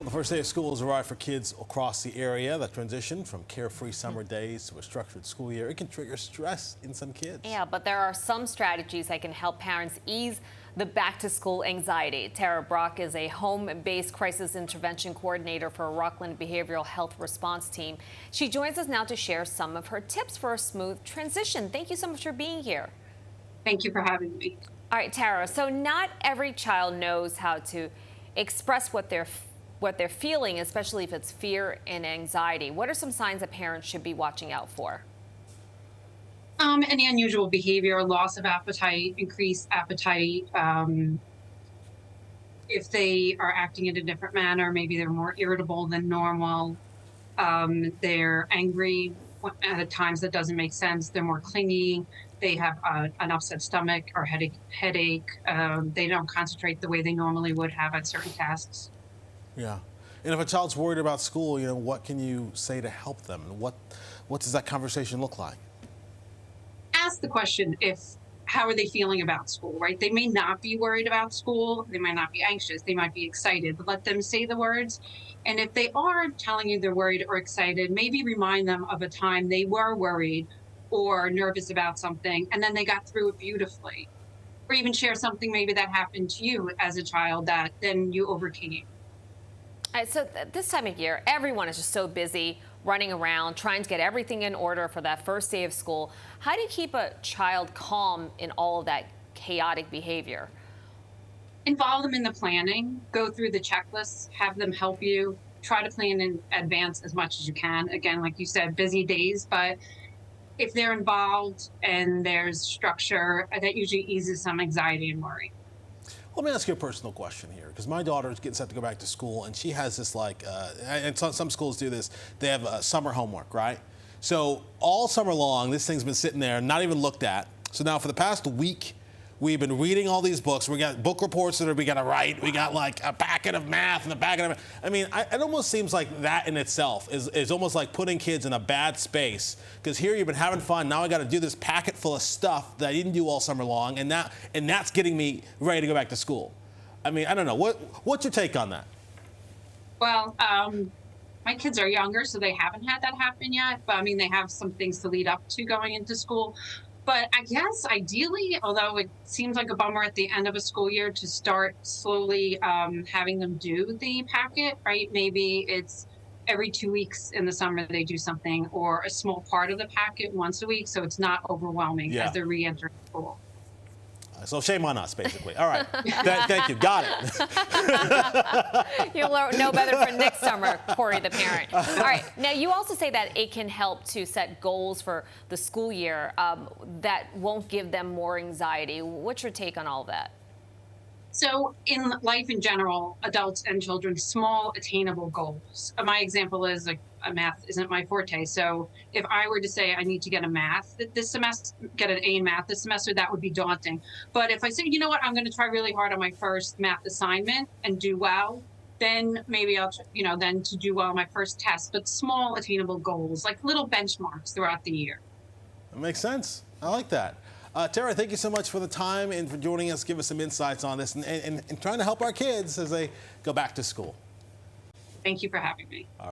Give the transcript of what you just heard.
The first day of school has arrived for kids across the area. The transition from carefree summer days to a structured school year, it can trigger stress in some kids. Yeah, but there are some strategies that can help parents ease the back-to-school anxiety. Tara Brock is a home-based crisis intervention coordinator for Rockland Behavioral Health Response Team. She joins us now to share some of her tips for a smooth transition. Thank you so much for being here. Thank you for having me. All right, Tara, so not every child knows how to express what they're feeling, especially if it's fear and anxiety. What are some signs that parents should be watching out for? Any unusual behavior, loss of appetite, increased appetite. If they are acting in a different manner, maybe they're more irritable than normal. They're angry at times that doesn't make sense. They're more clingy. They have an upset stomach or headache. They don't concentrate the way they normally would have at certain tasks. Yeah. And if a child's worried about school, what can you say to help them? And what does that conversation look like? Ask the question, how are they feeling about school, right? They may not be worried about school. They might not be anxious. They might be excited, but let them say the words. And if they are telling you they're worried or excited, maybe remind them of a time they were worried or nervous about something, and then they got through it beautifully. Or even share something maybe that happened to you as a child that then you overcame. All right, so this time of year, everyone is just so busy running around, trying to get everything in order for that first day of school. How do you keep a child calm in all of that chaotic behavior? Involve them in the planning, go through the checklists, have them help you, try to plan in advance as much as you can. Again, like you said, busy days, but if they're involved and there's structure, that usually eases some anxiety and worry. Let me ask you a personal question here, because my daughter's getting set to go back to school, and she has this and some schools do this, they have summer homework, right? So all summer long, this thing's been sitting there, not even looked at. So now for the past week, we've been reading all these books. We got book reports that we got to write. We got like a packet of math and a packet of, I mean, it almost seems like that in itself is almost like putting kids in a bad space. Because here you've been having fun. Now I got to do this packet full of stuff that I didn't do all summer long. And that's getting me ready to go back to school. I mean, I don't know. What's your take on that? Well, my kids are younger, so they haven't had that happen yet. But I mean, they have some things to lead up to going into school. But I guess ideally, although it seems like a bummer at the end of a school year to start slowly having them do the packet, right? Maybe it's every 2 weeks in the summer they do something, or a small part of the packet once a week, so it's not overwhelming as they're re-entering school. So shame on us, basically. All right. Thank you. Got it. You'll know better for next summer, Corey, the parent. All right. Now, you also say that it can help to set goals for the school year that won't give them more anxiety. What's your take on all of that? So in life in general, adults and children, small attainable goals. My example is math isn't my forte. So if I were to say I need to get this semester, get an A in math this semester, that would be daunting. But if I say, you know what, I'm going to try really hard on my first math assignment and do well, then maybe I'll, then to do well on my first test. But small attainable goals, like little benchmarks throughout the year. That makes sense. I like that. Tara, thank you so much for the time and for joining us, give us some insights on this and trying to help our kids as they go back to school. Thank you for having me.